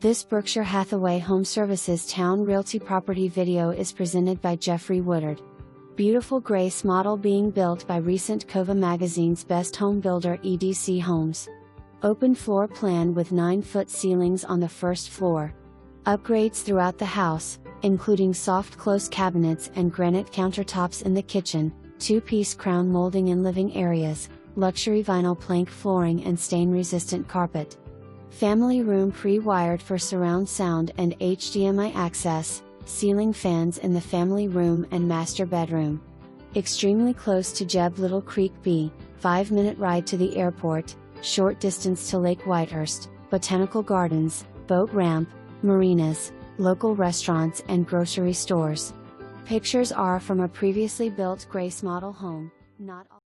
This Berkshire Hathaway HomeServices Towne Realty property video is presented by Jeffrey Woodard. Beautiful grace model being built by recent COVA magazine's Best Home Builder EDC Homes. Open floor plan with 9-foot ceilings on the first floor. Upgrades throughout the house, including soft close cabinets and granite countertops in the kitchen, 2-piece crown molding in living areas, luxury vinyl plank flooring and stain-resistant carpet. Family room pre-wired for surround sound and HDMI access, ceiling fans in the family room and master bedroom. Extremely close to JEB Little Creek B, 5-minute ride to the airport, short distance to Lake Whitehurst, Botanical Gardens, boat ramp, marinas, local restaurants and grocery stores. Pictures are from a previously built grace model home, not all